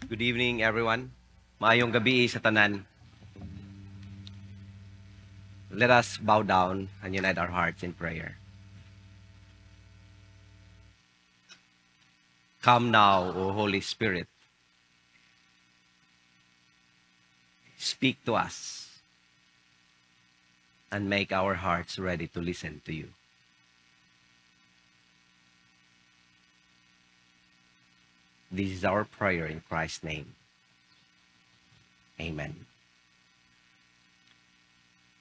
Good evening, everyone. Maayong gabi sa tanan. Let us bow down and unite our hearts in prayer. Come now, O Holy Spirit. Speak to us and make our hearts ready to listen to you. This is our prayer in Christ's name. Amen.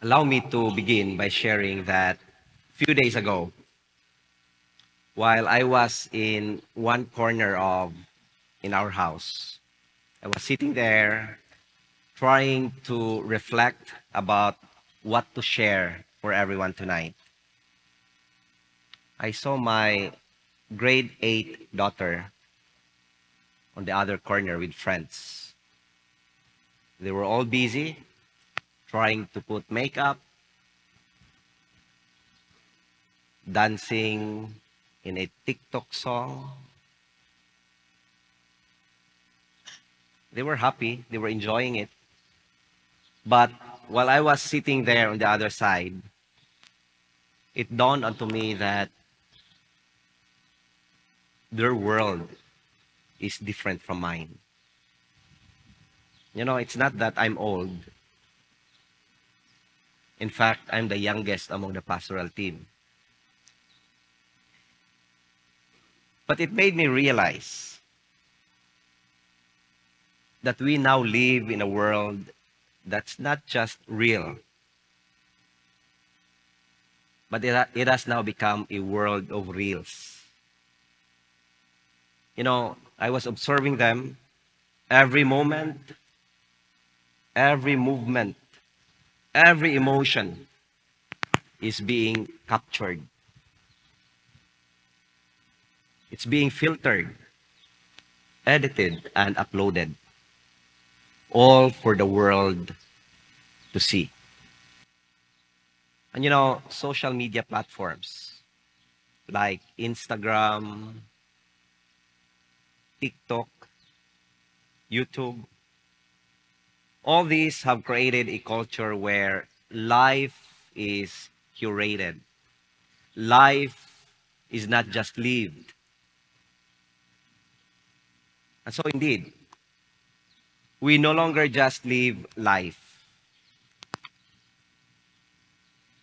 Allow me to begin by sharing that a few days ago, while I was in one corner in our house, I was sitting there trying to reflect about what to share for everyone tonight. I saw my grade 8 daughter on the other corner with friends. They were all busy trying to put makeup, dancing in a TikTok song. They were happy, they were enjoying it. But while I was sitting there on the other side, it dawned onto me that their world is different from mine. You know, it's not that I'm old. In fact, I'm the youngest among the pastoral team. But it made me realize that we now live in a world that's not just real, but it has now become a world of reels. You know, I was observing them every moment, every movement, every emotion is being captured. It's being filtered, edited, and uploaded, all for the world to see. And you know, social media platforms like Instagram, TikTok, YouTube, all these have created a culture where life is curated. Life is not just lived. And so indeed, we no longer just live life.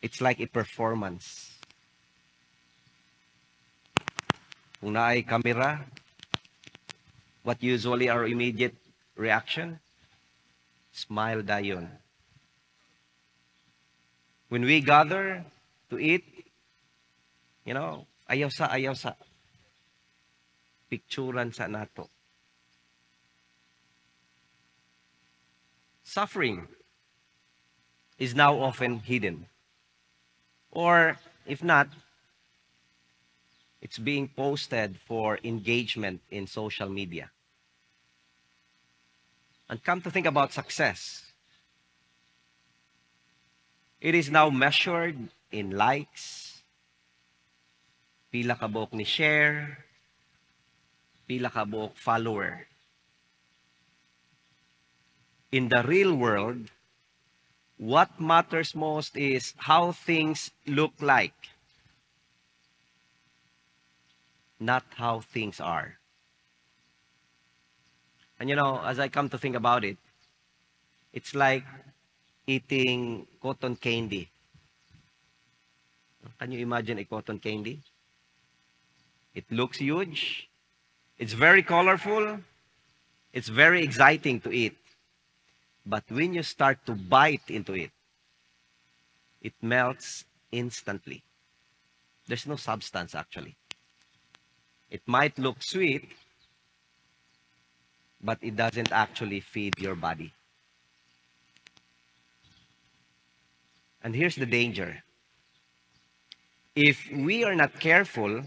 It's like a performance. Kung naay camera, what usually our immediate reaction? Smile dayon. When we gather to eat, you know, ayaw sa. Picturan sa nato. Suffering is now often hidden. Or if not, it's being posted for engagement in social media. And come to think about success, it is now measured in likes, pila ka buok ni share, pila ka buok follower. In the real world, what matters most is how things look like, not how things are. And you know, as I come to think about it, it's like eating cotton candy. Can you imagine a cotton candy? It looks huge. It's very colorful. It's very exciting to eat. But when you start to bite into it, it melts instantly. There's no substance, actually. It might look sweet, but it doesn't actually feed your body. And here's the danger. If we are not careful,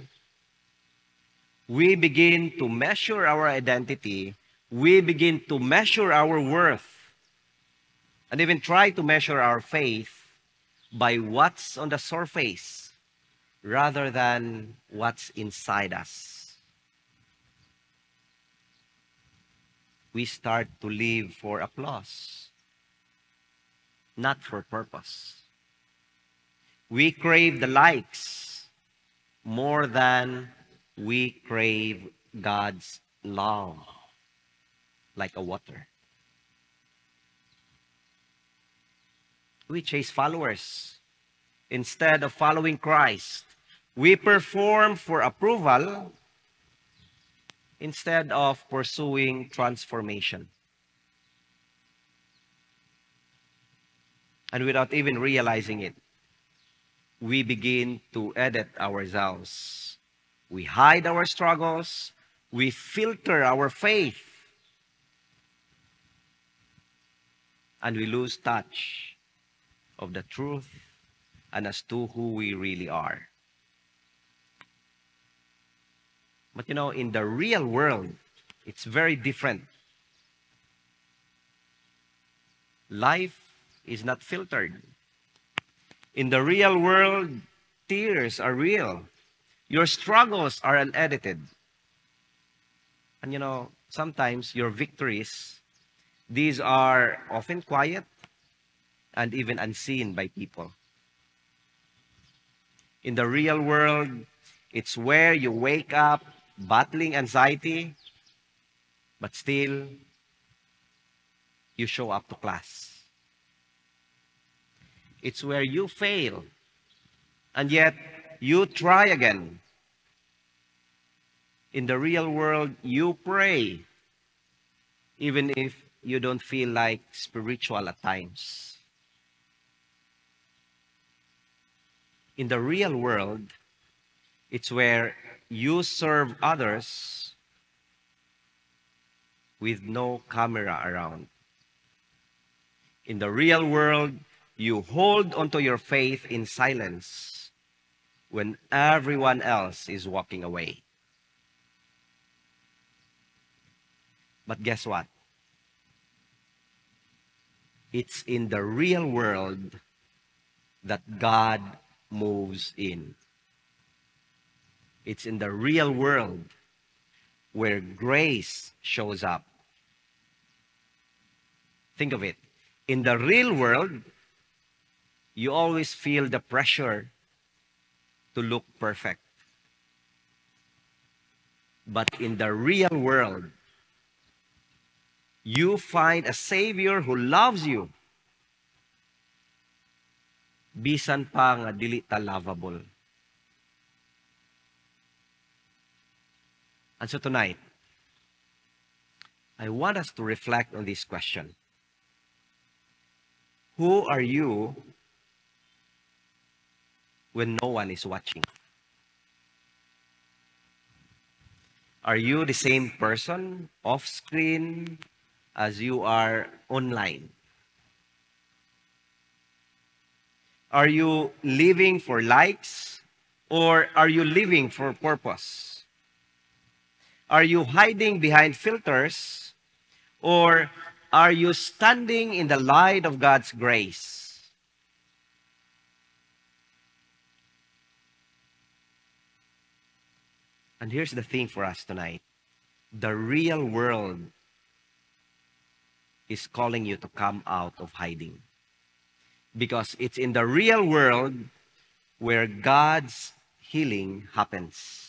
we begin to measure our identity, we begin to measure our worth, and even try to measure our faith by what's on the surface rather than what's inside us. we start to live for applause, not for purpose. We crave the likes more than we crave God's love, like a water. We chase followers instead of following Christ. We perform for approval instead of pursuing transformation. And without even realizing it, we begin to edit ourselves. We hide our struggles. We filter our faith. And we lose touch of the truth and as to who we really are. But in the real world, it's very different. Life is not filtered. In the real world, tears are real. Your struggles are unedited. And sometimes your victories, these are often quiet and even unseen by people. In the real world, it's where you wake up battling anxiety, but still you show up to class. It's where you fail, and yet you try again. In the real world, you pray, even if you don't feel like spiritual at times. In the real world, it's where you serve others with no camera around. In the real world, you hold onto your faith in silence when everyone else is walking away. But guess what? It's in the real world that God moves in. It's in the real world where grace shows up. Think of it. In the real world, you always feel the pressure to look perfect. But in the real world, you find a Savior who loves you. Bisan pa nga dili ta lovable. And so tonight, I want us to reflect on this question. Who are you when no one is watching? Are you the same person off screen as you are online? Are you living for likes or are you living for purpose? Are you hiding behind filters or are you standing in the light of God's grace? And here's the thing for us tonight. The real world is calling you to come out of hiding. Because it's in the real world where God's healing happens.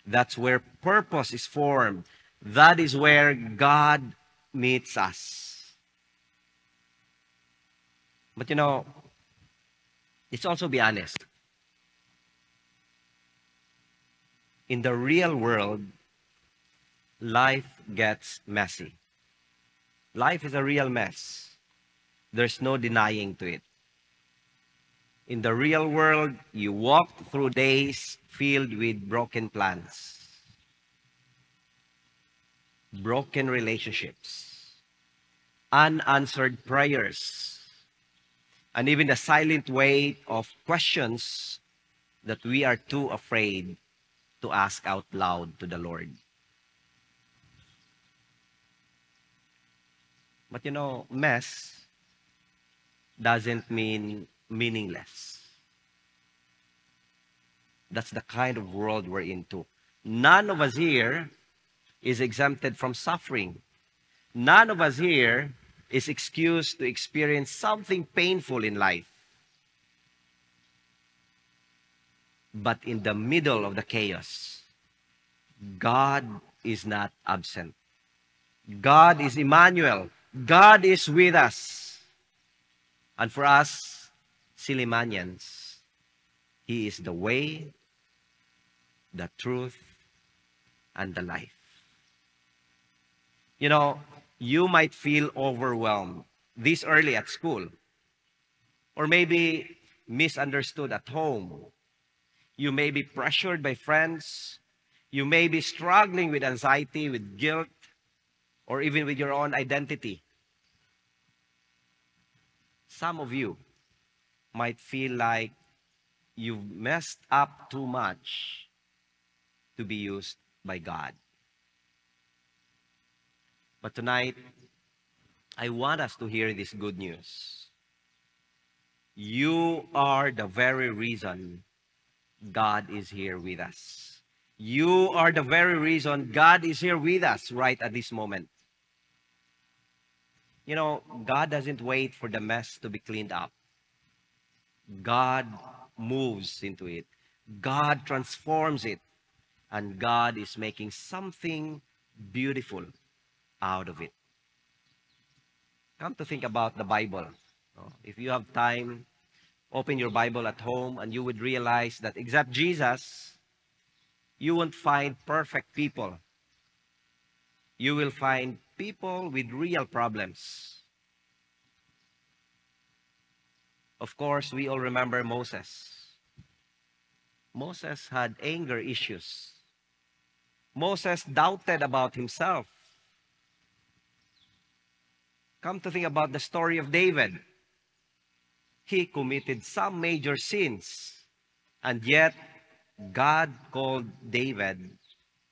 That's where purpose is formed. That is where God meets us. But let's also be honest. In the real world, life gets messy. Life is a real mess. There's no denying to it. In the real world, you walk through days filled with broken plans, broken relationships, unanswered prayers, and even the silent weight of questions that we are too afraid to ask out loud to the Lord. But mess doesn't mean meaningless. That's the kind of world we're into. None of us here is exempted from suffering. None of us here is excused to experience something painful in life. But in the middle of the chaos, God is not absent. God is Emmanuel. God is with us. And for us, Silimanians, He is the way, the truth, and the life. You know, you might feel overwhelmed this early at school, or maybe misunderstood at home. You may be pressured by friends. You may be struggling with anxiety, with guilt, or even with your own identity. Some of you might feel like you've messed up too much to be used by God. But tonight, I want us to hear this good news. You are the very reason God is here with us. You are the very reason God is here with us right at this moment. You know, God doesn't wait for the mess to be cleaned up. God moves into it. God transforms it. And God is making something beautiful out of it. Come to think about the Bible. If you have time, open your Bible at home and you would realize that except Jesus, you won't find perfect people. You will find people with real problems. Of course, we all remember Moses. Moses had anger issues. Moses doubted about himself. Come to think about the story of David. He committed some major sins, and yet God called David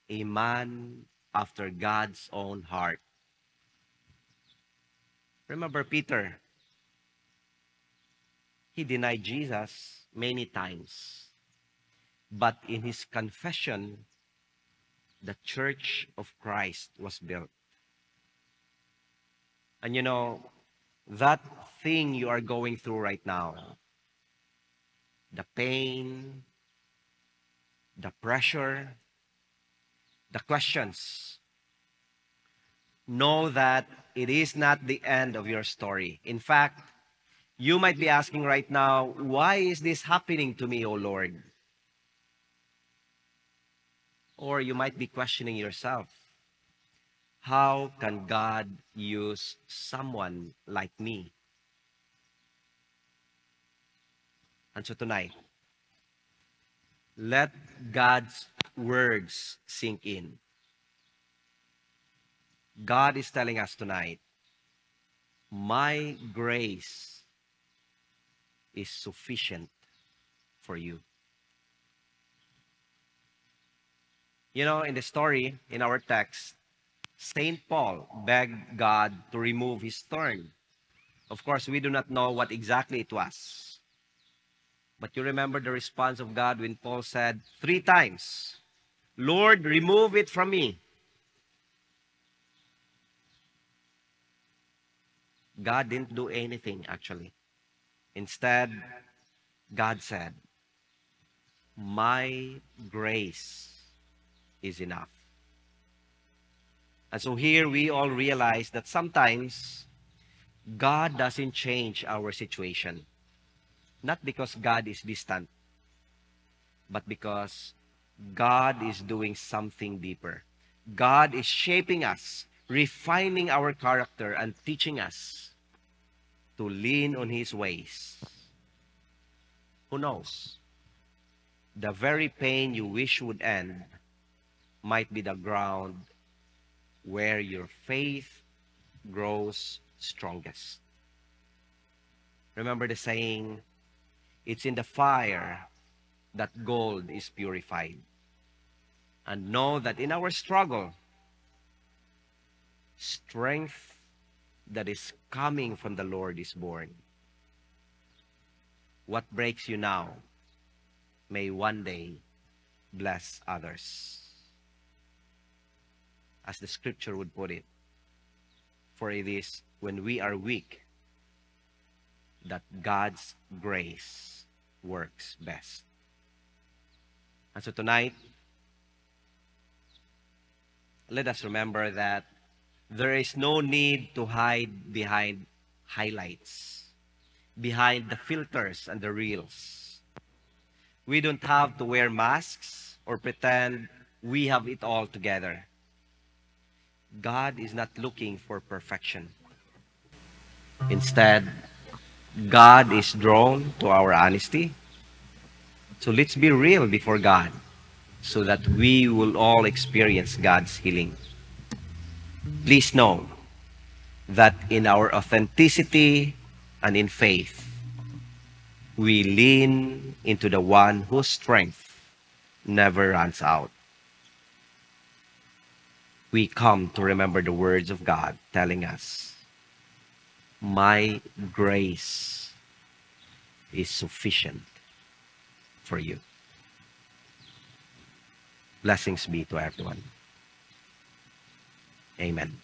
a man after God's own heart. Remember Peter? He denied Jesus many times. But in his confession, the church of Christ was built. And you know, that thing you are going through right now, the pain, the pressure, the questions, know that it is not the end of your story. In fact, you might be asking right now, why is this happening to me, O Lord? Or you might be questioning yourself, how can God use someone like me? And so tonight, let God's words sink in. God is telling us tonight, my grace is sufficient for you. You know, in the story, in our text, St. Paul begged God to remove his thorn. Of course, we do not know what exactly it was. But you remember the response of God when Paul said 3 times, Lord, remove it from me. God didn't do anything, actually. Instead, God said, my grace is enough. And so here we all realize that sometimes God doesn't change our situation. Not because God is distant, but because God is doing something deeper. God is shaping us, refining our character, and teaching us to lean on His ways. Who knows? The very pain you wish would end might be the ground where your faith grows strongest. Remember the saying, it's in the fire that gold is purified. And know that in our struggle, strength that is coming from the Lord is born. What breaks you now may one day bless others. As the scripture would put it, For it is when we are weak that God's grace works best. And so tonight, let us remember that there is no need to hide behind highlights, behind the filters and the reels. We don't have to wear masks or pretend we have it all together. God is not looking for perfection. Instead, God is drawn to our honesty. So let's be real before God so that we will all experience God's healing. Please know that in our authenticity and in faith, we lean into the one whose strength never runs out. We come to remember the words of God telling us, my grace is sufficient for you. Blessings be to everyone. Amen.